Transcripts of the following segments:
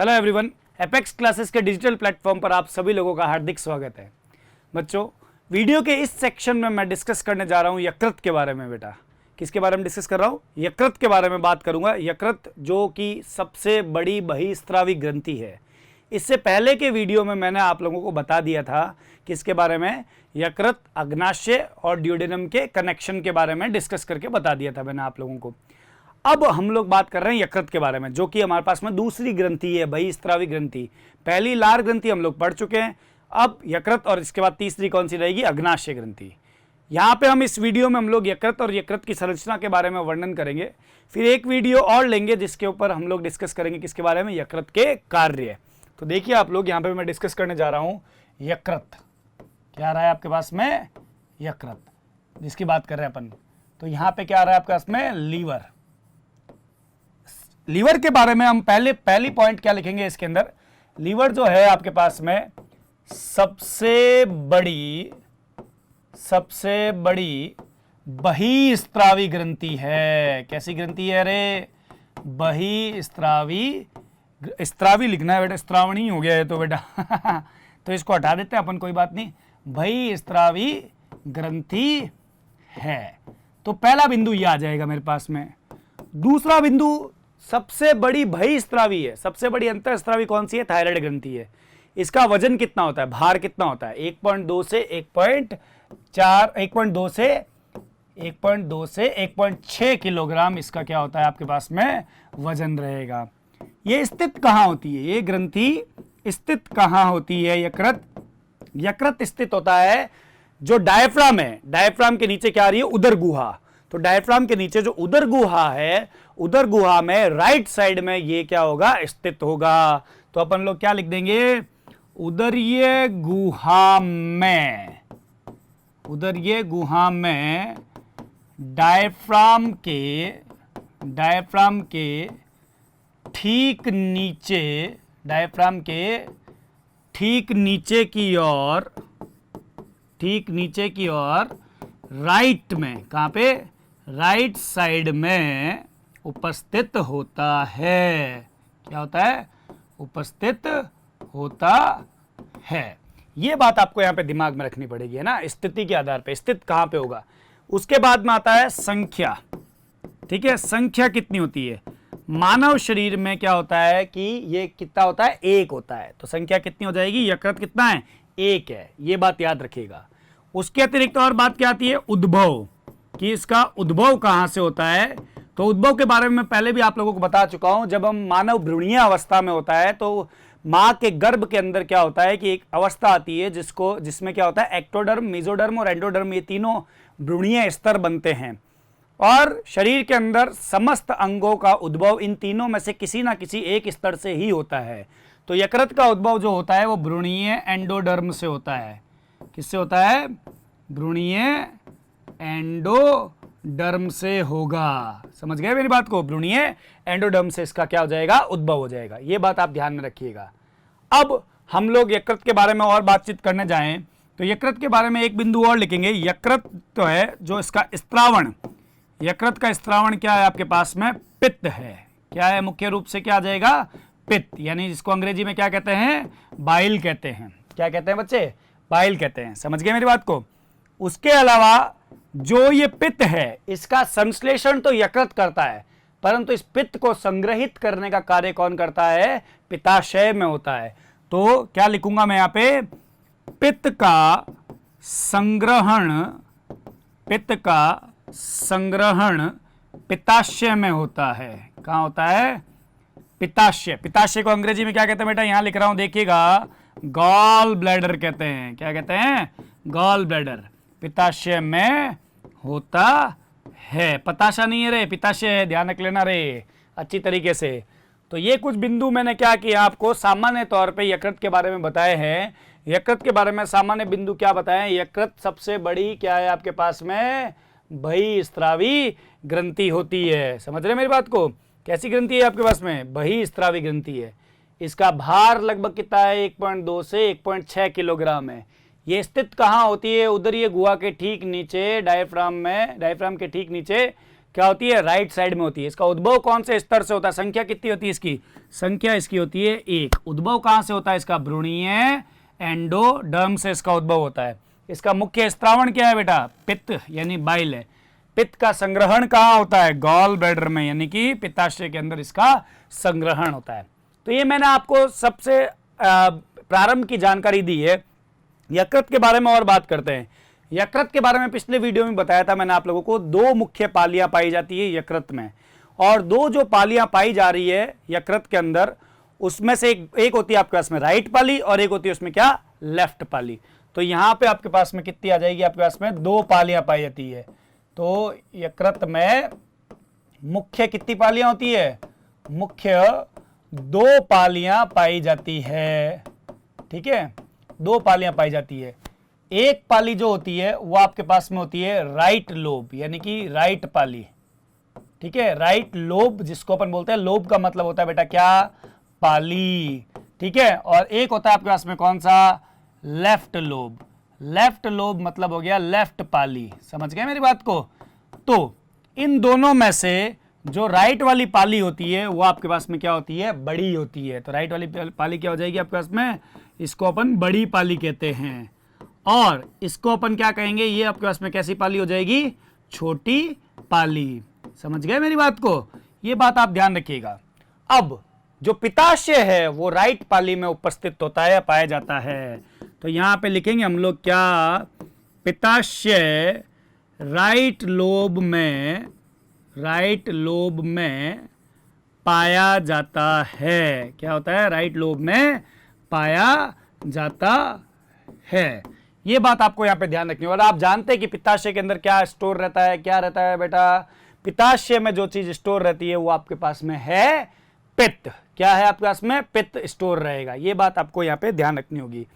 Hello everyone, apex classes के digital platform पर आप सभी लोगों का हार्दिक स्वागत है। बच्चों, वीडियो के इस सेक्शन में मैं डिस्कस करने जा रहा हूं यकृत के बारे में। बेटा, किसके बारे में डिस्कस कर रहा हूं? यकृत के बारे में बात करूंगा। यकृत जो कि सबसे बड़ी बहिस्रावी ग्रंथि है। इससे पहले के वीडियो में मैंने आप लोगों को बता दिया था किसके बारे में, यकृत, अग्नाशय और ड्यूडेनम के कनेक्शन के बारे में डिस्कस करके बता दिया था मैंने आप लोगों को। अब हम लोग बात कर रहे हैं यकृत के बारे में, जो कि हमारे पास में दूसरी ग्रंथि है, बहिस्रावी ग्रंथि। पहली लार ग्रंथि हम लोग पढ़ चुके हैं। अब यकृत और इसके बाद तीसरी कौन सी रहेगी? अग्नाशय ग्रंथि। यहाँ पे हम इस वीडियो में हम लोग यकृत और यकृत की संरचना के बारे में वर्णन करेंगे। फिर एक वीडियो और लेंगे जिसके ऊपर हम लोग डिस्कस करेंगे किसके बारे में, यकृत के कार्य। तो देखिए आप लोग, यहाँ पे मैं डिस्कस करने जा रहा हूँ यकृत। क्या आ रहा है आपके पास में? यकृत, जिसकी बात कर रहे हैं अपन। तो यहाँ पे क्या आ रहा है आपके पास में? लीवर। लीवर के बारे में हम पहली पॉइंट क्या लिखेंगे इसके अंदर? लीवर जो है आपके पास में सबसे बड़ी बहिस्रावी ग्रंथि है। कैसी ग्रंथि है रे? बहिस्रावी। स्त्रावी लिखना है बेटा, स्त्रावणी हो गया है तो बेटा तो इसको हटा देते हैं अपन, कोई बात नहीं। बहिस्रावी ग्रंथि है। तो पहला बिंदु ये आ जाएगा मेरे पास में। दूसरा बिंदु, सबसे बड़ी बहिस्रावी है। सबसे बड़ी अंतःस्रावी कौन सी है? थायराइड ग्रंथि है। इसका वजन कितना होता है, भार कितना होता है? 1.2 से 1.6 किलोग्राम इसका क्या होता है आपके पास में? वजन रहेगा। ये स्थित कहाँ होती है? ये ग्रंथि स्थित कहाँ होती है? यकृत स्थित होता है जो डायफ्राम है। डायफ्राम के नीचे क्या आ रही है? उदर गुहा। तो डायफ्राम के नीचे जो उदर गुहा है, उदर गुहा में राइट साइड में ये क्या होगा? स्थित होगा। तो अपन लोग क्या लिख देंगे? उदरीय गुहा में। उदरीय गुहा में डायफ्राम के ठीक नीचे की ओर राइट में, कहां पे? राइट साइड में उपस्थित होता है। क्या होता है? उपस्थित होता है। ये बात आपको यहां पे दिमाग में रखनी पड़ेगी, है ना, स्थिति के आधार पे। स्थित कहां पे होगा? उसके बाद में आता है संख्या। ठीक है, संख्या कितनी होती है? मानव शरीर में क्या होता है कि ये कितना होता है? 1 होता है। तो संख्या कितनी हो जाएगी? यकृत कितना है? 1 है। ये बात याद रखिएगा। उसके अतिरिक्त और बात क्या आती है? उद्भव, कि इसका उद्भव कहां से होता है। तो उद्भव के बारे में पहले भी आप लोगों को बता चुका हूं। जब हम मानव भ्रूणीय अवस्था में होता है तो मां के गर्भ के अंदर क्या होता है कि एक अवस्था आती है जिसमें क्या होता है? एक्टोडर्म, मेसोडर्म और एंडोडर्म, ये तीनों भ्रूणीय स्तर बनते हैं। और शरीर के अंदर समस्त अंगों का उद्भव इन तीनों में से किसी ना किसी एक स्तर से ही होता है। तो यकृत का उद्भव जो होता है वो भ्रूणीय एंडोडर्म से होता है। किससे होता है? भ्रूणीय एंडोडर्म से होगा। समझ गए मेरी बात को? भ्रूणीय एंडोडर्म से इसका क्या हो जाएगा? उद्भव हो जाएगा। ये बात आप ध्यान में रखिएगा। अब हम लोग यकृत के बारे में और बातचीत करने जाएं तो यकृत के बारे में एक बिंदु और लिखेंगे। यकृत तो है जो इसका स्त्रावण, यकृत का स्त्रावण क्या है आपके पास में? पित्त है। क्या है? मुख्य रूप से क्या आ जाएगा? पित्त, यानी जिसको अंग्रेजी में क्या कहते हैं? बाइल कहते हैं। क्या कहते हैं बच्चे? बाइल कहते हैं। समझ गए मेरी बात को? उसके अलावा जो ये पित्त है इसका संश्लेषण तो यकृत करता है, परंतु इस पित्त को संग्रहित करने का कार्य कौन करता है? पित्ताशय में होता है। तो क्या लिखूंगा मैं यहाँ पे? पित्त का संग्रहण पित्ताशय में होता है। कहाँ होता है? पित्ताशय। पित्ताशय को अंग्रेजी में क्या कहते हैं बेटा? यहां लिख रहा हूं, देखिएगा, गॉल ब्लैडर कहते हैं। क्या कहते हैं? Gall bladder. पित्ताशय में होता है। पताशा नहीं है रे, पित्ताशय है, ध्यान रख लेना रे अच्छी तरीके से। तो ये कुछ बिंदु मैंने क्या किया आपको सामान्य तौर पे यकृत के बारे में बताए हैं। यकृत के बारे में सामान्य बिंदु क्या बताएं? यकृत सबसे बड़ी क्या है आपके पास में? बहिस्रावी ग्रंथि होती है। समझ रहे मेरी बात को? कैसी ग्रंथि है आपके पास में? बहिस्रावी ग्रंथि है। इसका भार लगभग कितना है? 1.2 से 1.6 किलोग्राम है। ये स्थित कहाँ होती है? उदरीय गुहा के ठीक नीचे, डायफ्राम के ठीक नीचे क्या होती है, राइट साइड में होती है। इसका उद्भव कौन से स्तर से होता है, संख्या कितनी होती है इसकी, संख्या इसकी होती है 1। उद्भव कहां से होता है इसका, भ्रूणीय एंडोडर्म से इसका उद्भव होता है। इसका मुख्य स्त्रावण क्या है बेटा, पित्त यानी बाइल है। पित्त का संग्रहण कहां होता है, गॉल ब्लैडर में, यानी कि पित्ताशय के अंदर इसका संग्रहण होता है। तो ये मैंने आपको सबसे प्रारंभ की जानकारी दी है। यकृत के बारे में और बात करते हैं। यकृत के बारे में पिछले वीडियो में बताया था मैंने आप लोगों को, 2 मुख्य पालियां पाई जाती है यकृत में, और 2 जो पालियां पाई जा रही है यकृत के अंदर, उसमें से एक होती है आपके पास में राइट पाली और एक होती है उसमें क्या, लेफ्ट पाली। तो यहां पे आपके पास में कितनी आ जाएगी, आपके पास में 2 पालियां पाई जाती है। तो यकृत में मुख्य कितनी पालियां होती है, मुख्य 2 पालियां पाई जाती है। ठीक है, 2 पालियां पाई जाती है। एक पाली जो होती है वो आपके पास में होती है राइट लोब, यानी कि राइट पाली। ठीक है, राइट लोब जिसको अपन बोलते हैं, लोब का मतलब होता है बेटा क्या, पाली। ठीक है, और एक होता है आपके पास में कौन सा, लेफ्ट लोब। लेफ्ट लोब मतलब हो गया लेफ्ट पाली। समझ गए मेरी बात को। तो इन दोनों में से जो राइट वाली पाली होती है वो आपके पास में क्या होती है, बड़ी होती है। तो राइट वाली पाली क्या हो जाएगी आपके पास में, इसको अपन बड़ी पाली कहते हैं। और इसको अपन क्या कहेंगे, ये आपके पास में कैसी पाली हो जाएगी, छोटी पाली। समझ गए मेरी बात को, ये बात आप ध्यान रखिएगा। अब जो पित्ताशय है वो राइट पाली में उपस्थित होता है या पाया जाता है। तो यहां पे लिखेंगे हम लोग क्या, पित्ताशय राइट लोब में पाया जाता है। क्या होता है, राइट लोब में पाया जाता है। ये बात आपको यहां पे ध्यान रखनी है। और आप जानते हैं कि पित्ताशय के अंदर क्या स्टोर रहता है, क्या रहता है बेटा, पित्ताशय में जो चीज स्टोर रहती है वो आपके पास में है पित्त। क्या है आपके पास में, पित्त स्टोर रहेगा। ये बात आपको यहाँ पे ध्यान रखनी होगी।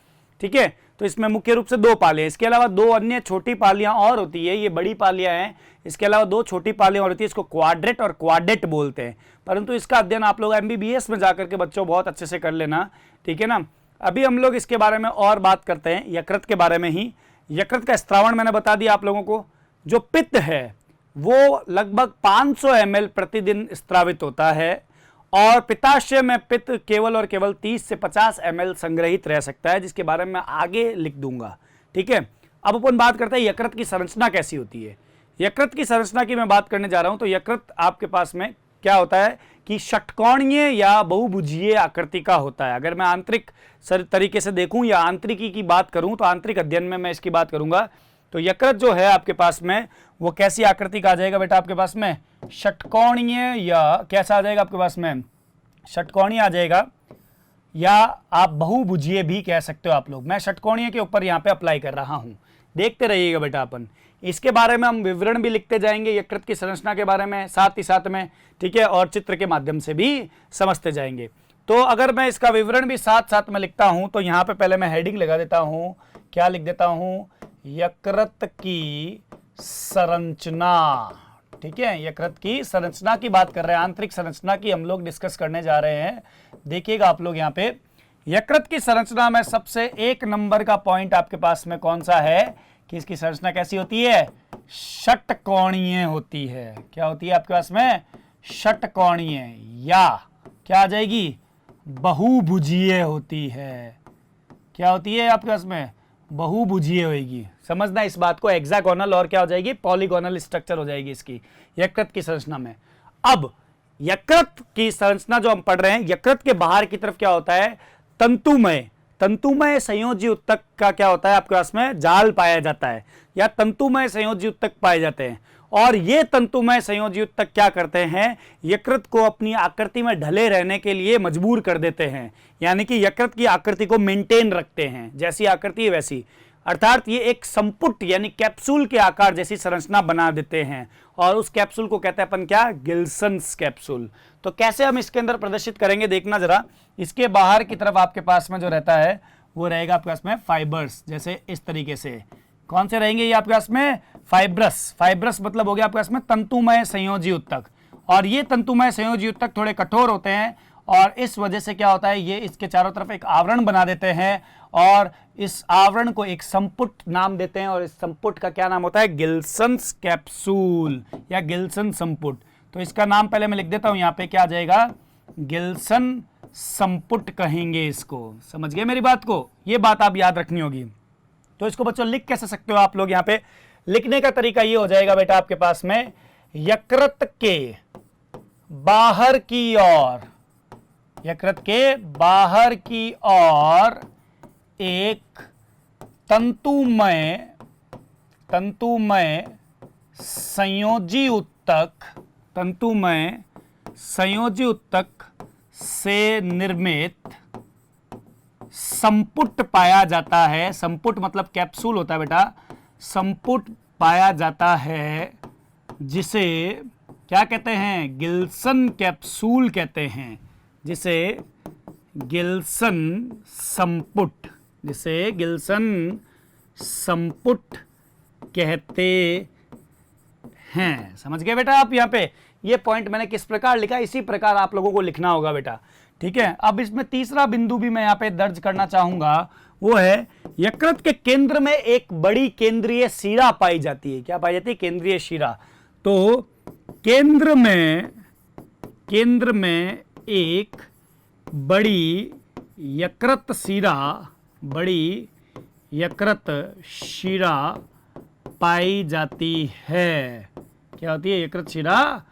ठीक है, तो इसमें मुख्य रूप से 2 पालियां, इसके अलावा 2 अन्य छोटी पालियां और होती है। ये बड़ी पालियां हैं, इसके अलावा 2 छोटी पालियां और होती है। इसको क्वाड्रेट और क्वाडेट बोलते हैं, परंतु इसका अध्ययन आप लोग MBBS में जाकर के बच्चों बहुत अच्छे से कर लेना। ठीक है ना। अभी हम लोग इसके बारे में और बात करते हैं, यकृत के बारे में ही। यकृत का स्त्रावण मैंने बता दिया आप लोगों को। जो पित्त है वो लगभग 500 ml प्रतिदिन स्त्रावित होता है, और पित्ताशय में पित्त केवल और केवल 30 से 50 ml संग्रहित रह सकता है, जिसके बारे में मैं आगे लिख दूंगा। ठीक है, अब अपन बात करते हैं यकृत की संरचना कैसी होती है। यकृत की संरचना की मैं बात करने जा रहा हूं। तो यकृत आपके पास में क्या होता है कि षटकोणीय या बहुभुजीय आकृति का होता है। अगर मैं आंतरिक तरीके से देखूं या आंतरिकी की बात करूं, तो आंतरिक अध्ययन में मैं इसकी बात करूंगा। तो यकृत जो है आपके पास में वो कैसी आकृति का आ जाएगा बेटा, आपके पास में षटकोणीय, या कैसा आ जाएगा आपके पास में, षटकोणीय आ जाएगा, या आप बहुभुजीय भी कह सकते हो आप लोग। मैं षटकोणीय के ऊपर यहाँ पे अप्लाई कर रहा हूँ, देखते रहिएगा बेटा। अपन इसके बारे में हम विवरण भी लिखते जाएंगे, यकृत की संरचना के बारे में साथ ही साथ में। ठीक है, और चित्र के माध्यम से भी समझते जाएंगे। तो अगर मैं इसका विवरण भी साथ साथ में लिखता हूं, तो यहाँ पे पहले मैं हेडिंग लगा देता हूं। क्या लिख देता हूं, यकृत की संरचना। ठीक है, यकृत की संरचना की बात कर रहे हैं, आंतरिक संरचना की हम लोग डिस्कस करने जा रहे हैं। देखिएगा आप लोग यहाँ पे, यकृत की संरचना में सबसे 1 नंबर का पॉइंट आपके पास में कौन सा है कि इसकी संरचना कैसी होती है, षटकोणीय होती है। क्या होती है आपके पास में, षटकोणीय, या क्या आ जाएगी, बहुभुजीय होती है। क्या होती है आपके पास में, बहुभुजीय होगी। समझना इस बात को, हेक्सागोनल और क्या हो जाएगी, पॉलीगोनल स्ट्रक्चर हो जाएगी इसकी यकृत की संरचना में। अब यकृत की संरचना जो हम पढ़ रहे हैं, यकृत के बाहर की तरफ क्या होता है, तंतुमय संयोजी उत्तक का क्या होता है आपके पास में, जाल पाया जाता है, या तंतुमय संयोजी उत्तक पाए जाते हैं। और ये तंतुमय संयोजी उत्तक क्या करते हैं, यकृत को अपनी आकृति में ढले रहने के लिए मजबूर कर देते हैं, यानी कि यकृत की आकृति को मेंटेन रखते हैं, जैसी आकृति है वैसी। अर्थात ये एक संपुट यानी कैप्सूल के आकार जैसी संरचना बना देते हैं, और उस कैप्सूल को कहते हैं अपन क्या, गिल्सन्स कैप्सूल। तो कैसे हम इसके अंदर प्रदर्शित करेंगे, देखना जरा। इसके बाहर की तरफ आपके पास में जो रहता है वो रहेगा आपके पास में फाइबर्स, जैसे इस तरीके से। कौन से रहेंगे ये आपके पास में, फाइब्रस मतलब हो गया आपके पास में तंतुमय संयोजी उत्तक। और ये तंतुमय संयोजी उत्तक थोड़े कठोर होते हैं, और इस वजह से क्या होता है, ये इसके चारों तरफ एक आवरण बना देते हैं और इस आवरण को एक संपुट नाम देते हैं और इस संपुट का क्या नाम होता है, गिल्सन्स कैप्सूल या गिल्सन संपुट। तो इसका नाम पहले मैं लिख देता हूं, यहां पे क्या आ जाएगा, गिल्सन संपुट कहेंगे इसको। समझ गए मेरी बात को, ये बात आप याद रखनी होगी। तो इसको बच्चों लिख कैसे सकते हो आप लोग, यहां पे लिखने का तरीका ये हो जाएगा बेटा आपके पास में, यकृत के बाहर की ओर, यकृत के बाहर की ओर एक तंतुमय संयोजी उत्तक से निर्मित संपुट पाया जाता है। संपुट मतलब कैप्सूल होता है बेटा, संपुट पाया जाता है जिसे क्या कहते हैं, गिल्सन कैप्सूल कहते हैं, जिसे गिल्सन संपुट कहते हैं। समझ गए बेटा आप, यहाँ पे ये पॉइंट मैंने किस प्रकार लिखा, इसी प्रकार आप लोगों को लिखना होगा बेटा, ठीक है। अब इसमें तीसरा बिंदु भी मैं यहाँ पे दर्ज करना चाहूंगा, वो है यकृत के केंद्र में एक बड़ी केंद्रीय शिरा पाई जाती है। क्या पाई जाती है, केंद्रीय शिरा। तो केंद्र में एक बड़ी यकृत शिरा पाई जाती है। क्या होती है, यकृत शिरा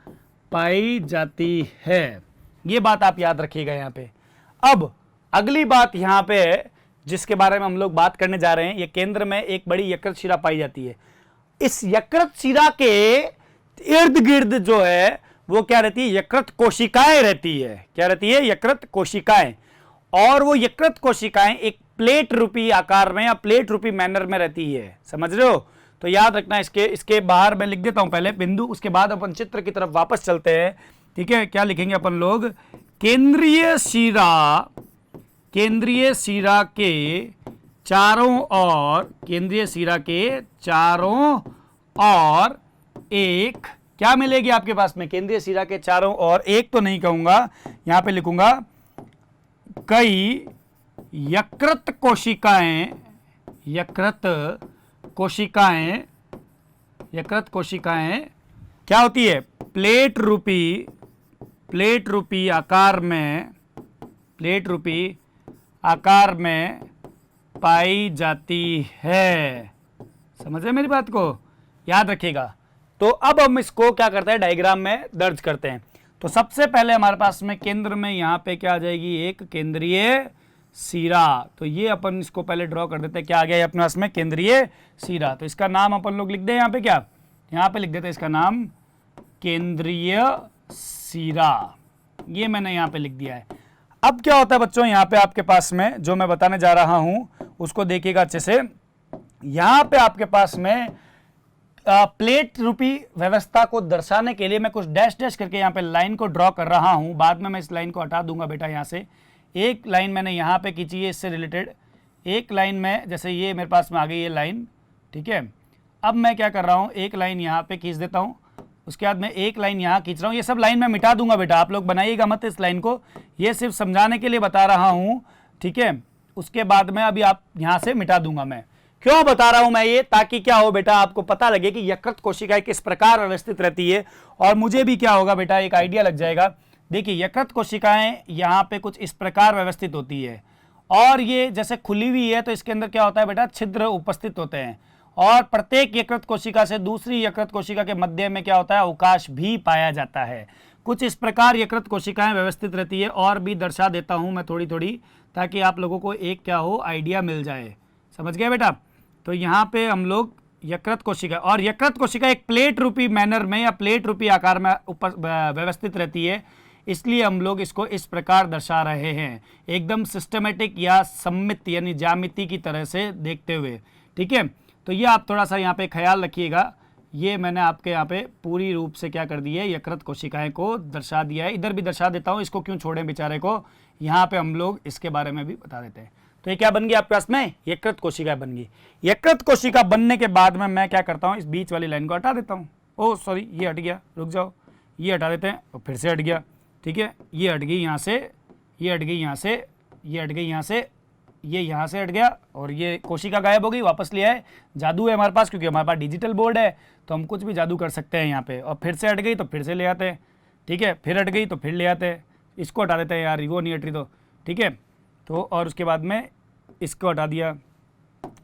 पाई जाती है। ये बात आप याद रखिएगा यहाँ पे। अब अगली बात यहाँ पे जिसके बारे में हम लोग बात करने जा रहे हैं, ये केंद्र में एक बड़ी यकृत शिरा पाई जाती है। इस यकृत शिरा के इर्द गिर्द जो है वो क्या रहती है, यकृत कोशिकाएं रहती है। क्या रहती है, यकृत कोशिकाएं। और वो यकृत कोशिकाएं एक प्लेट रूपी आकार में या प्लेट रूपी मैनर में रहती है। समझ रहे हो, तो याद रखना। इसके बाहर मैं लिख देता हूं पहले बिंदु, उसके बाद अपन चित्र की तरफ वापस चलते हैं, ठीक है। क्या लिखेंगे अपन लोग, केंद्रीय शिरा के चारों ओर एक क्या मिलेगी आपके पास में, केंद्रीय शिरा के चारों ओर, एक तो नहीं कहूंगा, यहां पे लिखूंगा कई यकृत कोशिकाएं क्या होती है, प्लेट रूपी आकार में पाई जाती है। समझ रहे मेरी बात को, याद रखिएगा। तो अब हम इसको क्या करते हैं, डायग्राम में दर्ज करते हैं। तो सबसे पहले हमारे पास में केंद्र में यहां पे क्या आ जाएगी, एक केंद्रीय शिरा। तो ये अपन इसको पहले ड्रॉ कर देते हैं, क्या आ गया अपने पास में, केंद्रीय शिरा। तो इसका नाम अपन लोग लिख दें यहाँ पे, क्या यहाँ पे लिख देते हैं इसका नाम केंद्रीय शिरा। ये मैंने यहाँ पे लिख दिया है। अब क्या होता है बच्चों, यहाँ पे आपके पास में जो मैं बताने जा रहा हूं उसको देखिएगा अच्छे से। यहाँ पे आपके पास में प्लेट रूपी व्यवस्था को दर्शाने के लिए मैं कुछ डैश डैश करके यहाँ पे लाइन को ड्रॉ कर रहा हूं। बाद में मैं इस लाइन को हटा दूंगा बेटा। यहाँ से एक लाइन मैंने यहाँ पे खींची है इससे रिलेटेड, एक लाइन में जैसे ये मेरे पास में आ गई ये लाइन, ठीक है। अब मैं क्या कर रहा हूँ, एक लाइन यहाँ पे खींच देता हूँ, उसके बाद मैं एक लाइन यहाँ खींच रहा हूँ। ये सब लाइन मैं मिटा दूंगा बेटा, आप लोग बनाइएगा मत इस लाइन को, ये सिर्फ समझाने के लिए बता रहा हूँ, ठीक है। उसके बाद में अभी आप यहाँ से मिटा दूंगा। मैं क्यों बता रहा हूं मैं ये, ताकि क्या हो बेटा, आपको पता लगे कि यकृत कोशिकाएं किस प्रकार व्यवस्थित रहती है और मुझे भी क्या होगा बेटा, एक आइडिया लग जाएगा। देखिए यकृत कोशिकाएं यहाँ पे कुछ इस प्रकार व्यवस्थित होती है और ये जैसे खुली हुई है तो इसके अंदर क्या होता है बेटा, छिद्र उपस्थित होते हैं और प्रत्येक यकृत कोशिका से दूसरी यकृत कोशिका के मध्य में क्या होता है, अवकाश भी पाया जाता है। कुछ इस प्रकार यकृत कोशिकाएं व्यवस्थित रहती है। और भी दर्शा देता हूं मैं थोड़ी थोड़ी, ताकि आप लोगों को एक क्या हो, आइडिया मिल जाए। समझ गए बेटा। तो यहाँ पे हम लोग यकृत कोशिका, और यकृत कोशिका एक प्लेट रूपी मैनर में या प्लेट रूपी आकार में व्यवस्थित रहती है, इसलिए हम लोग इसको इस प्रकार दर्शा रहे हैं, एकदम सिस्टमेटिक या सम्मित यानी ज्यामिति की तरह से देखते हुए, ठीक है। तो ये आप थोड़ा सा यहाँ पे ख्याल रखिएगा। ये मैंने आपके यहाँ पे पूरी रूप से क्या कर दी है, यकृत कोशिकाएं को दर्शा दिया है। इधर भी दर्शा देता हूँ, इसको क्यों छोड़ें बेचारे को, यहाँ पे हम लोग इसके बारे में भी बता देते हैं। तो ये क्या बन गई आपके पास में, यकृत कोशिका बन गई। यकृत कोशिका बनने के बाद में मैं क्या करता हूँ, इस बीच वाली लाइन को हटा देता हूँ। ओह सॉरी, ये हट गया, रुक जाओ, ये हटा देते हैं और फिर से हट गया, ठीक है। ये हट गई यहाँ से, ये हट गई यहाँ से, ये हट गई यहाँ से, ये यहाँ से हट गया और ये कोशिका गायब हो गई, वापस ले आए। जादू है हमारे पास, क्योंकि हमारे पास डिजिटल बोर्ड है तो हम कुछ भी जादू कर सकते हैं यहाँ पे। और फिर से हट गई तो फिर से ले आते हैं, ठीक है, फिर हट गई तो फिर ले आते हैं। इसको हटा देते हैं यार, वो नहीं हट रही तो, ठीक है। तो और उसके बाद में इसको हटा दिया।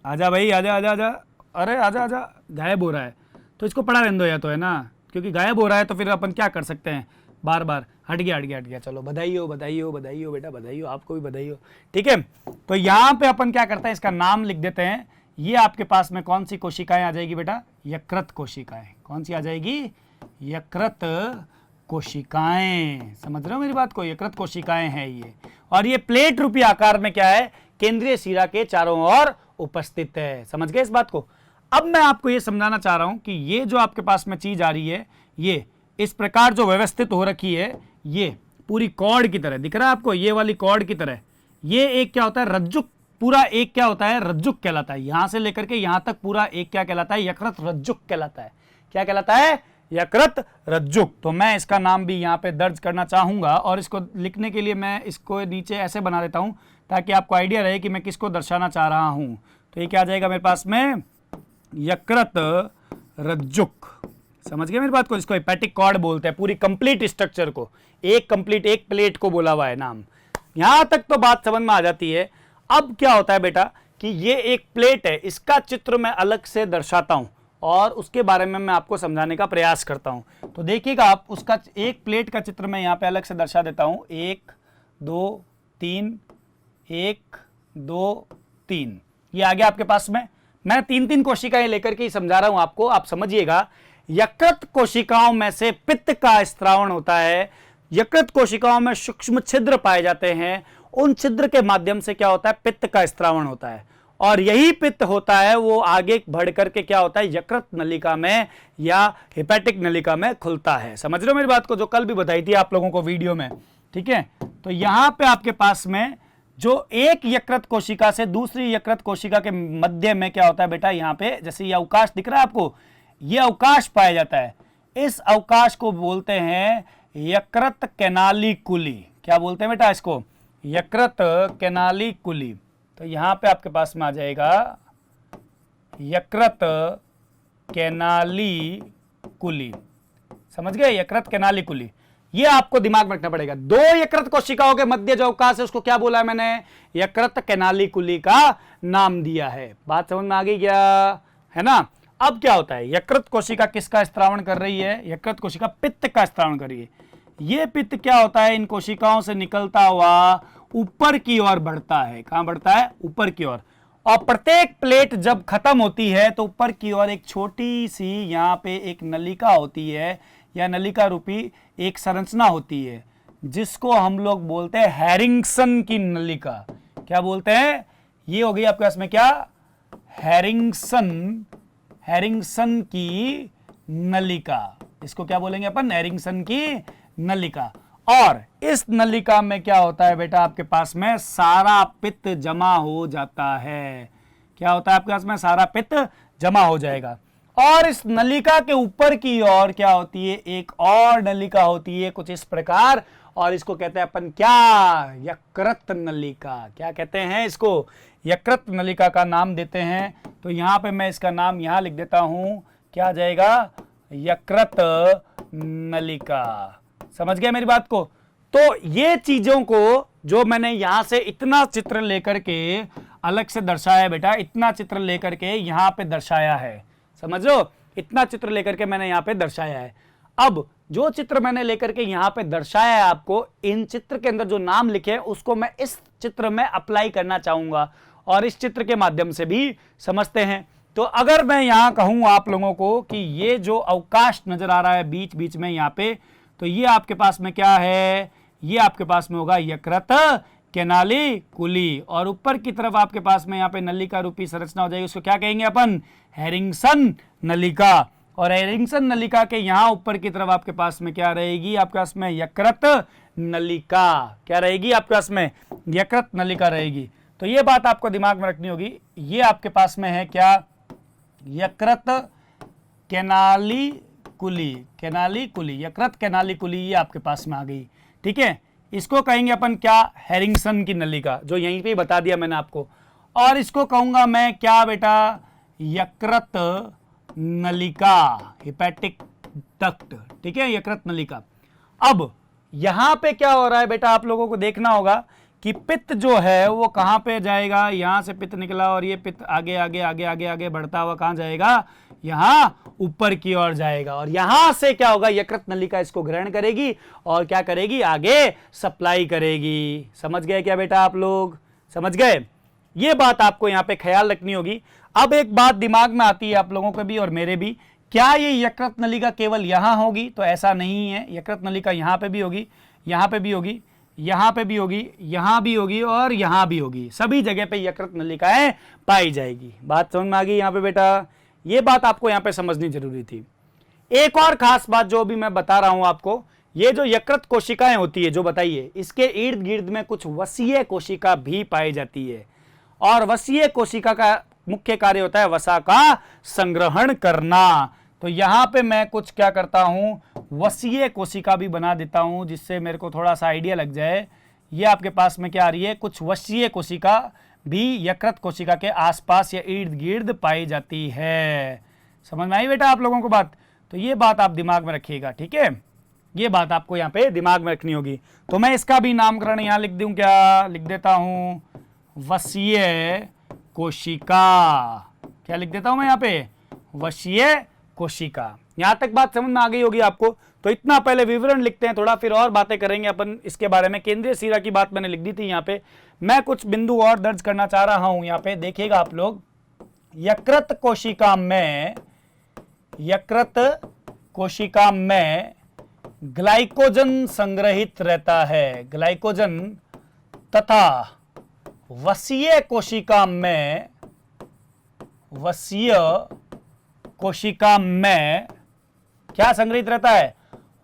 आजा भाई, आजा आजा आजा, अरे आजा आजा, गायब हो रहा है तो इसको पड़ा रहने दो या तो, है ना, क्योंकि गायब हो रहा है तो फिर अपन क्या कर सकते हैं, बार बार हट गया हट गया हट गया। चलो बधाई हो बधाई हो बधाई हो बेटा, बधाई हो, आपको भी बधाई हो, ठीक है। तो यहाँ पे अपन क्या करते हैं, इसका नाम लिख देते हैं। ये आपके पास में कौन सी कोशिकाएं आ जाएगी बेटा, यकृत कोशिकाएं। कौन सी आ जाएगी, यकृत कोशिकाएं। समझ रहे हो मेरी बात को, यकृत कोशिकाएं हैं ये। और ये प्लेट रूपी आकार में क्या है, केंद्रीय शिरा के चारों ओर उपस्थित है। समझ गए इस बात को। अब मैं आपको ये समझाना चाह रहा हूं कि ये जो आपके पास में चीज आ रही है, ये इस प्रकार जो व्यवस्थित हो रखी है, ये पूरी कॉर्ड की तरह दिख रहा है आपको, ये वाली कॉर्ड की तरह। ये एक क्या होता है, रज्जुक, पूरा एक क्या होता है, रज्जुक कहलाता है। यहां से लेकर के यहां तक पूरा एक क्या कहलाता है, यकृत रज्जुक कहलाता है। क्या कहलाता है, यकृत रज्जुक। तो मैं इसका नाम भी यहाँ पे दर्ज करना चाहूंगा, और इसको लिखने के लिए मैं इसको नीचे ऐसे बना देता हूं ताकि आपको आइडिया रहे कि मैं किसको दर्शाना चाह रहा हूं। तो ये क्या आ जाएगा मेरे पास में, यकृत रज्जुक। समझ गए मेरी बात को। इसको हेपेटिक कॉर्ड बोलते हैं, पूरी कंप्लीट स्ट्रक्चर को, एक कंप्लीट एक प्लेट को बोला हुआ है नाम। यहां तक तो बात समझ में आ जाती है। अब क्या होता है बेटा कि ये एक प्लेट है, इसका चित्र मैं अलग से दर्शाता हूं और उसके बारे में मैं आपको समझाने का प्रयास करता हूं। तो देखिएगा आप, उसका एक प्लेट का चित्र मैं यहां पे अलग से दर्शा देता हूं। 1 2 3, 1 2 3, ये आ गया आपके पास में। मैं 3-3 कोशिकाएं लेकर के ही समझा रहा हूं आपको, आप समझिएगा। यकृत कोशिकाओं में से पित्त का स्त्रावण होता है। यकृत कोशिकाओं में सूक्ष्म छिद्र पाए जाते हैं, उन छिद्र के माध्यम से क्या होता है, पित्त का स्त्रावण होता है। और यही पित्त होता है वो आगे बढ़ करके क्या होता है, यकृत नलिका में या हेपेटिक नलिका में खुलता है। समझ रहे हो मेरी बात को, जो कल भी बताई थी आप लोगों को वीडियो में, ठीक है। तो यहां पे आपके पास में जो एक यकृत कोशिका से दूसरी यकृत कोशिका के मध्य में क्या होता है बेटा, यहां पे जैसे ये अवकाश दिख रहा है आपको, ये अवकाश पाया जाता है। इस अवकाश को बोलते हैं यकृत कैनालिकुली। क्या बोलते हैं बेटा इसको, यकृत कैनालिकुली। तो यहां पे आपके पास में आ जाएगा यकृत कैनालिकुली। समझ गए, यकृत कैनालिकुली। ये आपको दिमाग में रखना पड़ेगा। 2 यकृत कोशिकाओं के मध्य जो अवकाश है उसको क्या बोला है मैंने, यकृत कैनालिकुली का नाम दिया है। बात समझ में आ गई क्या, है ना। अब क्या होता है, यकृत कोशिका किसका स्त्रावण कर रही है, यकृत कोशिका पित्त का स्त्रावण कर रही है। ये पित्त क्या होता है, इन कोशिकाओं से निकलता हुआ ऊपर की ओर बढ़ता है। कहां बढ़ता है, ऊपर की ओर। और प्रत्येक प्लेट जब खत्म होती है तो ऊपर की ओर एक छोटी सी यहां पे एक नलिका होती है, या नलिका रूपी एक संरचना होती है, जिसको हम लोग बोलते हैं हैरिंगसन की नलिका। क्या बोलते हैं, ये हो गई आपके पास में क्या, हैरिंगसन, हैरिंगसन की नलिका। इसको क्या बोलेंगे अपन, हैरिंगसन की नलिका। और इस नलिका में क्या होता है बेटा, आपके पास में सारा पित्त जमा हो जाता है। क्या होता है आपके पास में, सारा पित्त जमा हो जाएगा। और इस नलिका के ऊपर की ओर क्या होती है, एक और नलिका होती है कुछ इस प्रकार, और इसको कहते हैं अपन क्या, यकृत नलिका। क्या कहते हैं इसको, यकृत नलिका का नाम देते हैं। तो यहां पे मैं इसका नाम यहां लिख देता हूं, क्या आ जाएगा, यकृत नलिका। समझ गए मेरी बात को। तो ये चीजों को जो मैंने यहां से इतना चित्र लेकर के अलग से दर्शाया है बेटा, इतना चित्र लेकर के यहां पे दर्शाया है। समझ लो, इतना चित्र लेकर के मैंने यहां पे दर्शाया है। अब जो चित्र मैंने लेकर के यहां पे दर्शाया है आपको, इन चित्र के अंदर जो नाम लिखे हैं उसको मैं इस चित्र में अप्लाई करना चाहूंगा, और इस चित्र के माध्यम से भी समझते हैं। तो अगर मैं यहां कहूं आप लोगों को कि ये जो अवकाश नजर आ रहा है बीच बीच में यहां पे, तो ये आपके पास में क्या है, ये आपके पास में होगा यकृत कैनालिकुली। और ऊपर की तरफ आपके पास में यहाँ पे नलिका रूपी संरचना हो जाएगी, उसको क्या कहेंगे अपन, हैरिंगसन नलिका। और हैरिंगसन नलिका के यहाँ ऊपर की तरफ आपके पास में क्या रहेगी, आपके पास में यकृत नलिका। क्या रहेगी आपके पास में, यकृत नलिका रहेगी। तो ये बात आपको दिमाग में रखनी होगी। ये आपके पास में है क्या, यकृत कैनालिकुली, कैनालिकुली, यकृत कैनालिकुली, ये आपके पास में आ गई। ठीक है, इसको कहेंगे अपन क्या, हैरिंगसन की नलिका, जो यहीं पे बता दिया मैंने आपको। और इसको कहूंगा मैं क्या बेटा, यकृत नलिका, हिपैटिक डक्ट, ठीक है, यकृत नलिका। अब यहां पे क्या हो रहा है बेटा, आप लोगों को देखना होगा कि पित्त जो है वो कहां पे जाएगा, यहां से पित्त निकला और ये पित्त आगे आगे आगे आगे आगे बढ़ता हुआ कहां जाएगा, यहां ऊपर की ओर जाएगा। और यहां से क्या होगा, यकृत नलिका इसको ग्रहण करेगी और क्या करेगी, आगे सप्लाई करेगी। समझ गए क्या बेटा, आप लोग समझ गए? ये बात आपको यहां पे ख्याल रखनी होगी। अब एक बात दिमाग में आती है आप लोगों को भी और मेरे भी, क्या ये यकृत नलिका केवल यहां होगी? तो ऐसा नहीं है, यकृत नलिका यहां पे भी होगी, यहां पे भी होगी, यहां पे भी होगी, यहां भी होगी और यहां भी होगी। सभी जगह पे यकृत नलिकाएं पाई जाएगी। बात समझ में आ गई यहां पे बेटा? ये बात आपको यहां पे समझनी जरूरी थी। एक और खास बात जो भी मैं बता रहा हूं आपको, ये जो यकृत कोशिकाएं होती है जो बताइए, इसके इर्द गिर्द में कुछ वसीय कोशिका भी पाई जाती है। और वसीय कोशिका का मुख्य कार्य होता है वसा का संग्रहण करना। तो यहां पे मैं कुछ क्या करता हूं, वसीय कोशिका भी बना देता हूं, जिससे मेरे को थोड़ा सा आइडिया लग जाए। ये आपके पास में क्या आ रही है, कुछ वसीय कोशिका भी यकृत कोशिका के आसपास या इर्द गिर्द पाई जाती है। समझ में आई बेटा आप लोगों को बात? तो ये बात आप दिमाग में रखिएगा, ठीक है, ये बात आपको यहाँ पे दिमाग में रखनी होगी। तो मैं इसका भी नामकरण यहाँ लिख दूं, क्या लिख देता हूं, वसीय कोशिका। क्या लिख देता हूं मैं यहाँ पे, वसीय कोशिका। यहां तक बात समझ में आ गई होगी आपको। तो इतना पहले विवरण लिखते हैं थोड़ा, फिर और बातें करेंगे अपन इसके बारे में। केंद्रीय शिरा की बात मैंने लिख दी थी यहाँ पे, मैं कुछ बिंदु और दर्ज करना चाह रहा हूं यहाँ पे, देखिएगा आप लोग। यकृत कोशिका में ग्लाइकोजन संग्रहित रहता है, ग्लाइकोजन, तथा वसीय कोशिका में क्या संग्रहित रहता है,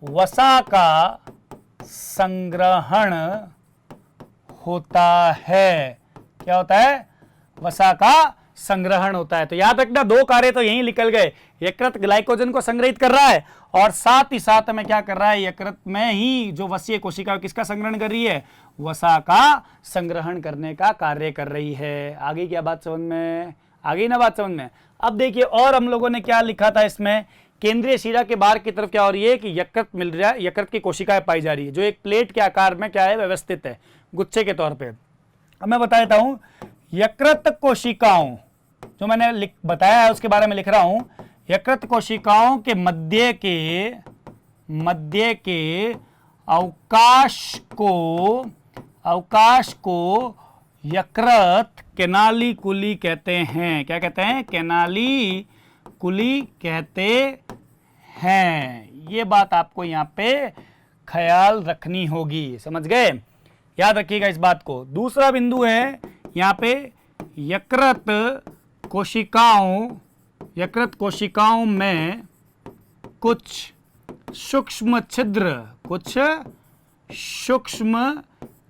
वसा का संग्रहण होता है। क्या होता है, वसा का संग्रहण होता है। तो याद रखना, दो कार्य तो यहीं निकल गए, यकृत ग्लाइकोजन को संग्रहित कर रहा है और साथ ही साथ में क्या कर रहा है, यकृत में ही जो वसीय कोशिका किसका संग्रहण कर रही है, वसा का संग्रहण करने का कार्य कर रही है। आगे क्या बात समझ में आ गई ना, बात समझ में? अब देखिए, और हम लोगों ने क्या लिखा था इसमें, केंद्रीय शिरा के बाहर की तरफ क्या हो रही है कि यकृत मिल रहा है, यकृत की कोशिकाएं पाई जा रही है, जो एक प्लेट के आकार में क्या है, व्यवस्थित है, गुच्छे के तौर पे। अब मैं बता देता हूं, यकृत कोशिकाओं जो मैंने बताया है उसके बारे में लिख रहा हूं। यकृत कोशिकाओं के मध्य के अवकाश को यकृत कैनालिकुली कहते हैं। क्या कहते हैं, कैनालिकुली कहते हैं। ये बात आपको यहाँ पे ख्याल रखनी होगी, समझ गए? याद रखिएगा इस बात को। दूसरा बिंदु है यहाँ पे, यकृत कोशिकाओं में कुछ सूक्ष्म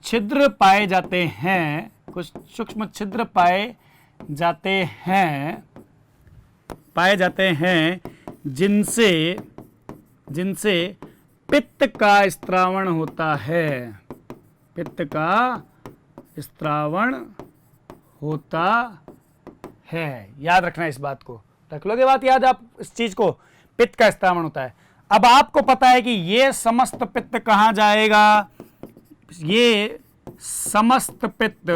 छिद्र पाए जाते हैं, कुछ सूक्ष्म छिद्र पाए जाते हैं जिनसे पित्त का स्त्रावण होता है, पित्त का स्त्रावण होता है। याद रखना इस बात को, रख लोगे बात याद आप इस चीज को, पित्त का स्त्रावण होता है। अब आपको पता है कि ये समस्त पित्त कहां जाएगा, ये समस्त पित्त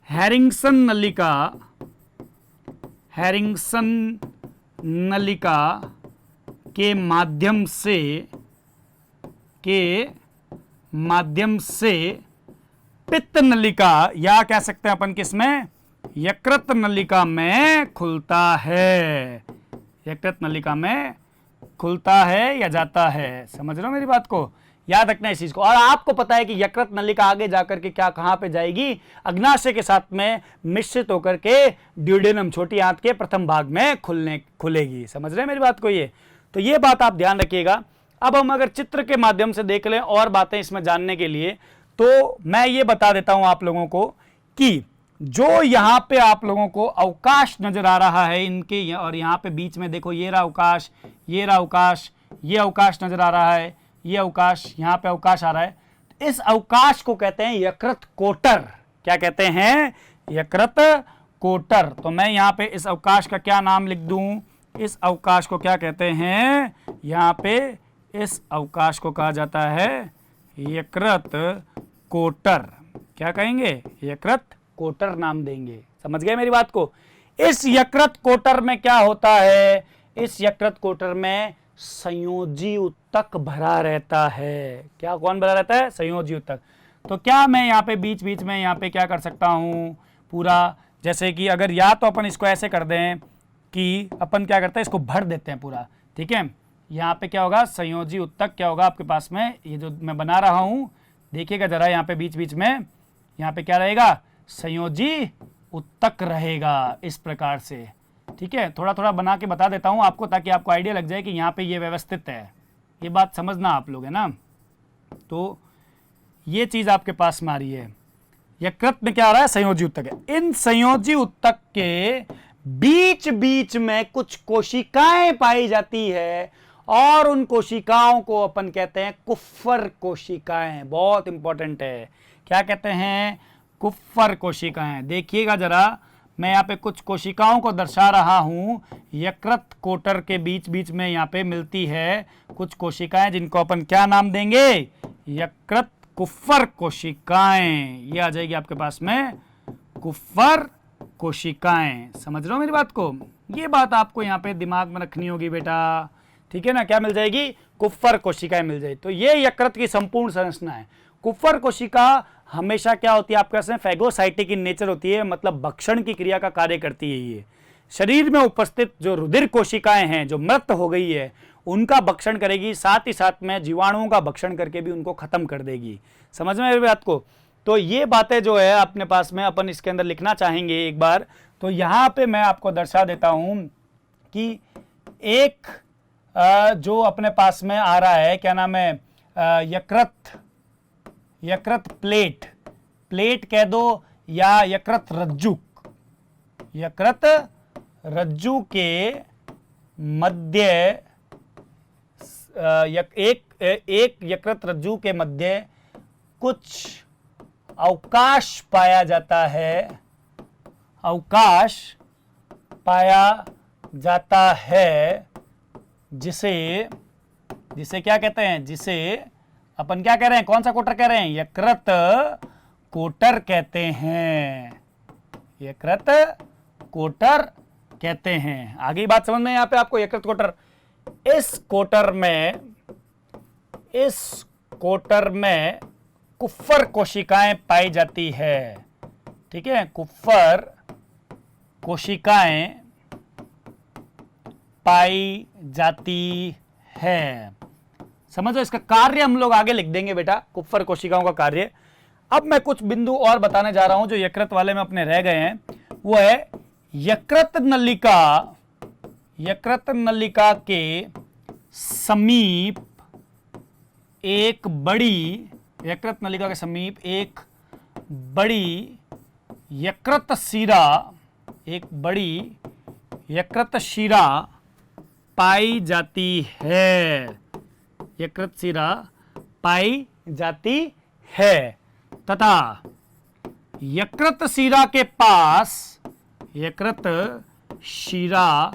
हैरिंगसन नलिका के माध्यम से पित्त नलिका, या कह सकते हैं अपन किसमें, यकृत नलिका में खुलता है, यकृत नलिका में खुलता है या जाता है। समझ रहे हो मेरी बात को? याद रखना इस चीज को। और आपको पता है कि यकृत नलिका आगे जाकर के क्या कहां पे जाएगी, अग्नाशय के साथ में मिश्रित होकर के ड्यूडेनम, छोटी आंत के प्रथम भाग में खुलेगी। समझ रहे हैं मेरी बात को? ये तो ये बात आप ध्यान रखिएगा। अब हम अगर चित्र के माध्यम से देख लें और बातें इसमें जानने के लिए, तो मैं ये बता देता हूं आप लोगों को कि जो यहां पे आप लोगों को अवकाश नजर आ रहा है इनके, और यहां पे बीच में देखो ये रहा अवकाश, ये रहा अवकाश, ये अवकाश नजर आ रहा है, ये अवकाश, यहाँ पे अवकाश आ रहा है, इस अवकाश को कहते हैं यकृत कोटर। क्या कहते हैं? यकृत कोटर। तो मैं यहाँ पे इस अवकाश का क्या नाम लिख दूं? इस अवकाश को क्या कहते हैं? यहाँ पे इस अवकाश को कहा जाता है यकृत कोटर। क्या कहेंगे? यकृत कोटर नाम देंगे। समझ गए मेरी बात को? इस यकृत कोटर में क्या होता है? इस यकृत कोटर में संयोजी उत्तक भरा रहता है। क्या कौन भरा रहता है? संयोजी उत्तक। तो क्या मैं यहाँ पे बीच बीच में यहाँ पे क्या कर सकता हूँ पूरा, जैसे कि अगर या तो अपन इसको ऐसे कर दें कि अपन क्या करते हैं, इसको भर देते हैं पूरा, ठीक है। यहाँ पे क्या होगा? संयोजी उत्तक क्या होगा आपके पास में? ये जो मैं बना रहा हूँ देखिएगा जरा, यहाँ पे बीच बीच में यहाँ पे क्या रहेगा? संयोजी उत्तक रहेगा इस प्रकार से, ठीक है। थोड़ा थोड़ा बना के बता देता हूँ आपको ताकि आपको आइडिया लग जाए कि यहाँ पे ये व्यवस्थित है। ये बात समझना आप लोग, है ना। तो ये चीज आपके पास में आ रही है। यकृत में क्या आ रहा है? संयोजी उत्तक है। इन संयोजी उत्तक के बीच बीच में कुछ कोशिकाएं पाई जाती है और उन कोशिकाओं को अपन कहते हैं कुफ्फर कोशिकाएं। बहुत इंपॉर्टेंट है। क्या कहते हैं? कुफ्फर कोशिकाएं। देखिएगा जरा, मैं यहाँ पे कुछ कोशिकाओं को दर्शा रहा हूं। यकृत कोटर के बीच बीच में यहाँ पे मिलती है कुछ कोशिकाएं जिनको अपन क्या नाम देंगे? यकृत कुफ्फर कोशिकाएं। ये आ जाएगी आपके पास में कुफ्फर कोशिकाएं। समझ रहे हो मेरी बात को? ये बात आपको यहाँ पे दिमाग में रखनी होगी बेटा, ठीक है ना। क्या मिल जाएगी? कुफ्फर कोशिकाएं मिल जाएगी। तो ये यकृत की संपूर्ण संरचना है। कुफ्फर कोशिका हमेशा क्या होती है आपके पास में? फैगोसाइटिक इन नेचर होती है, मतलब भक्षण की क्रिया का कार्य करती है। ये शरीर में उपस्थित जो रुधिर कोशिकाएं हैं जो मृत हो गई है उनका भक्षण करेगी, साथ ही साथ में जीवाणुओं का भक्षण करके भी उनको खत्म कर देगी। समझ में मेरी बात को? तो ये बातें जो है अपने पास में अपन इसके अंदर लिखना चाहेंगे एक बार। तो यहाँ पे मैं आपको दर्शा देता हूँ कि एक जो अपने पास में आ रहा है, क्या नाम है? यकृत प्लेट, प्लेट कह दो या यकृत रज्जु। यकृत रज्जु के मध्य एक यकृत रज्जु के मध्य कुछ अवकाश पाया जाता है। अवकाश पाया जाता है जिसे क्या कहते हैं? जिसे अपन क्या कह रहे हैं? कौन सा कोटर कह रहे हैं? यकृत कोटर कहते हैं। यकृत कोटर कहते हैं। आगे बात समझ में यहाँ पे आपको? यकृत कोटर, इस कोटर में कुफ्फर कोशिकाएं पाई जाती है, ठीक है। कुफ्फर कोशिकाएं पाई जाती है। समझो, इसका कार्य हम लोग आगे लिख देंगे बेटा, कुफ्फर कोशिकाओं का कार्य। अब मैं कुछ बिंदु और बताने जा रहा हूं जो यकृत वाले में अपने रह गए हैं। वो है यकृत नलिका। यकृत नलिका के समीप एक बड़ी, यकृत नलिका के समीप एक बड़ी यकृत शिरा, एक बड़ी यकृत शिरा पाई जाती है। यकृत शिरा पाई जाती है तथा यकृत शिरा के पास, यकृत शिरा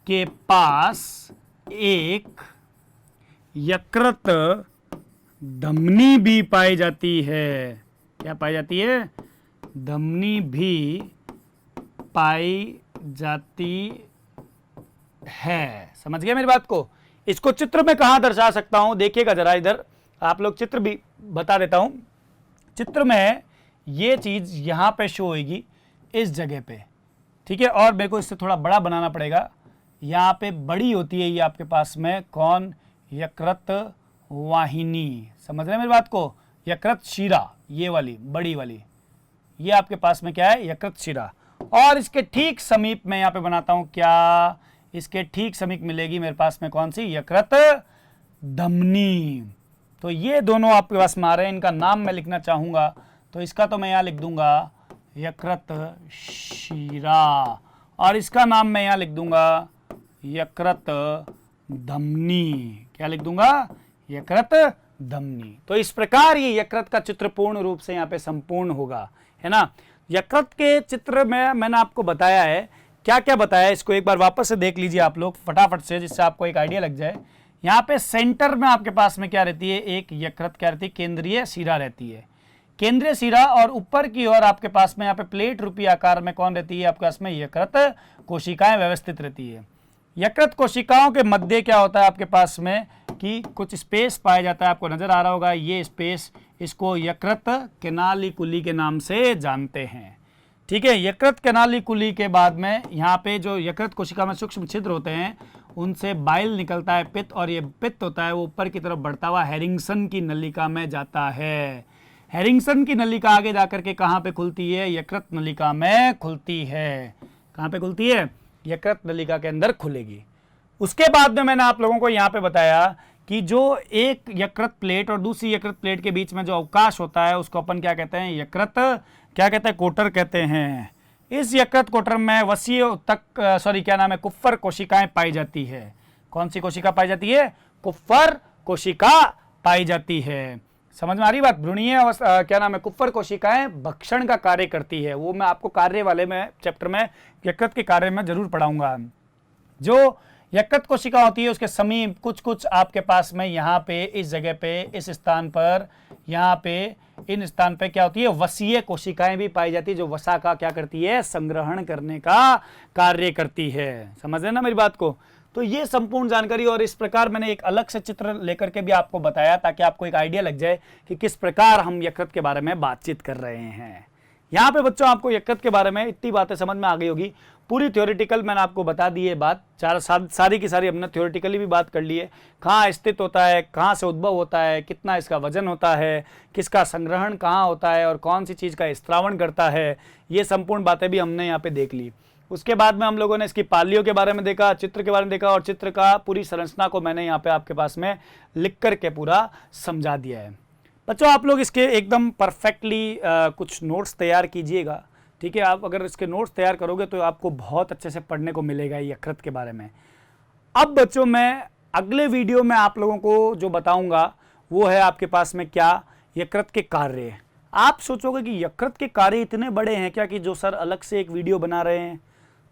के पास एक यकृत धमनी भी पाई जाती है। क्या पाई जाती है? धमनी भी पाई जाती है। समझ गए मेरी बात को? इसको चित्र में कहां दर्शा सकता हूं? देखिएगा जरा, इधर आप लोग चित्र भी बता देता हूं। चित्र में ये चीज यहां पे शो होगी इस जगह पे, ठीक है। और मेरे को इससे थोड़ा बड़ा बनाना पड़ेगा। यहाँ पे बड़ी होती है ये आपके पास में कौन? यकृत वाहिनी। समझ रहे हैं मेरी बात को? यकृत शिरा, ये वाली बड़ी वाली, ये आपके पास में क्या है? यकृत शिरा। और इसके ठीक समीप में यहाँ पे बनाता हूं क्या? इसके ठीक समीप मिलेगी मेरे पास में कौन सी? यकृत धमनी। तो ये दोनों आपके पास में आ रहे हैं। इनका नाम मैं लिखना चाहूंगा, तो इसका तो मैं यहाँ लिख दूंगा यकृत शिरा, और इसका नाम मैं यहाँ लिख दूंगा यकृत धमनी। क्या लिख दूंगा? यकृत धमनी। तो इस प्रकार ये यकृत का चित्र पूर्ण रूप से यहाँ पे संपूर्ण होगा, है ना। यकृत के चित्र में मैंने आपको बताया है, क्या क्या बताया है इसको एक बार वापस से देख लीजिए आप लोग फटाफट से, जिससे आपको एक आइडिया लग जाए। यहाँ पे सेंटर में आपके पास में क्या रहती है, एक यकृत क्या रहती है, केंद्रीय शिरा रहती है, केंद्रीय शिरा। और ऊपर की ओर आपके पास में यहाँ पे प्लेट रूपी आकार में कौन रहती है, आपके पास में यकृत कोशिकाएं व्यवस्थित रहती है। यकृत कोशिकाओं के मध्य क्या होता है आपके पास में कि कुछ स्पेस पाया जाता है, आपको नजर आ रहा होगा ये स्पेस, इसको यकृत कैनालिकुली के नाम से जानते हैं, ठीक है। यकृत कैनालिकुली के बाद में यहाँ पे जो यकृत कोशिका में सूक्ष्म छिद्र होते हैं उनसे बाइल निकलता है, पित्त, और ये पित्त होता है वो ऊपर की तरफ बढ़ता हुआ हैरिंगसन की नलिका में जाता है। हैरिंगसन की नलिका आगे जाकर के कहाँ पे खुलती है, यकृत नलिका में खुलती है। कहाँ पे खुलती है, यकृत नलिका के अंदर खुलेगी। उसके बाद में मैंने आप लोगों को यहाँ पे बताया कि जो एक यकृत प्लेट और दूसरी यकृत प्लेट के बीच में जो अवकाश होता है उसको अपन क्या कहते हैं, यकृत क्या कहते हैं, कोटर कहते हैं। इस यकृत कोटर में वसीय कुप्फर कोशिकाएं पाई जाती है। कौन सी कोशिका पाई जाती है, कुप्फर कोशिका पाई जाती है। समझ में आ रही बात। भ्रूणीय कुप्फर कोशिकाएं भक्षण का कार्य करती है, वो मैं आपको कार्य वाले में चैप्टर में यकृत के कार्य में जरूर पढ़ाऊंगा। जो यकृत कोशिका होती है उसके समीप कुछ कुछ आपके पास में यहाँ पे इस जगह पे इस स्थान पर यहाँ पे इन स्थान पे क्या होती है, वसीय कोशिकाएं भी पाई जाती है, जो वसा का क्या करती है, संग्रहण करने का कार्य करती है। समझ रहे ना मेरी बात को। तो ये संपूर्ण जानकारी, और इस प्रकार मैंने एक अलग से चित्र लेकर के भी आपको बताया ताकि आपको एक आइडिया लग जाए कि किस प्रकार हम यकृत के बारे में बातचीत कर रहे हैं। यहाँ पे बच्चों आपको यकृत के बारे में इतनी बातें समझ में आ गई होगी। पूरी थ्योरेटिकल मैंने आपको बता दी है बात, सारी की सारी हमने थ्योरेटिकली भी बात कर ली है। कहाँ स्थित होता है, कहाँ से उद्भव होता है, कितना इसका वजन होता है, किसका संग्रहण कहाँ होता है और कौन सी चीज़ का स्त्रावण करता है, ये संपूर्ण बातें भी हमने यहाँ पे देख ली। उसके बाद में हम लोगों ने इसकी पालियों के बारे में देखा, चित्र के बारे में देखा, और चित्र का पूरी संरचना को मैंने यहाँ पे आपके पास में लिख करके पूरा समझा दिया है। बच्चों आप लोग इसके एकदम परफेक्टली कुछ नोट्स तैयार कीजिएगा, ठीक है। आप अगर इसके नोट्स तैयार करोगे तो आपको बहुत अच्छे से पढ़ने को मिलेगा यकृत के बारे में। अब बच्चों मैं अगले वीडियो में आप लोगों को जो बताऊंगा वो है आपके पास में क्या, यकृत के कार्य। आप सोचोगे कि यकृत के कार्य इतने बड़े हैं क्या कि जो सर अलग से एक वीडियो बना रहे हैं,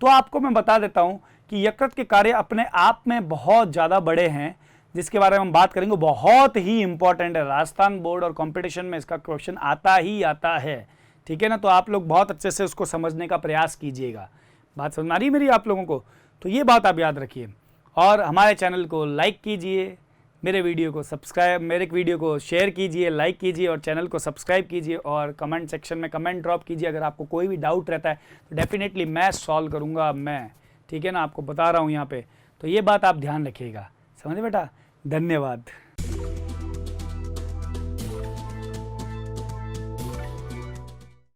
तो आपको मैं बता देता हूं कि यकृत के कार्य अपने आप में बहुत ज़्यादा बड़े हैं, जिसके बारे में हम बात करेंगे। बहुत ही इंपॉर्टेंट है, राजस्थान बोर्ड और कंपटीशन में इसका क्वेश्चन आता ही आता है, ठीक है ना। तो आप लोग बहुत अच्छे से उसको समझने का प्रयास कीजिएगा। बात समझ आ रही मेरी आप लोगों को, तो ये बात आप याद रखिए। और हमारे चैनल को लाइक कीजिए, मेरे वीडियो को शेयर कीजिए, लाइक कीजिए और चैनल को सब्सक्राइब कीजिए, और कमेंट सेक्शन में कमेंट ड्रॉप कीजिए। अगर आपको कोई भी डाउट रहता है तो डेफिनेटली मैं सॉल्व करूँगा, मैं, ठीक है ना, आपको बता रहा हूँ यहाँ पे। तो ये बात आप ध्यान रखिएगा, समझे बेटा। धन्यवाद।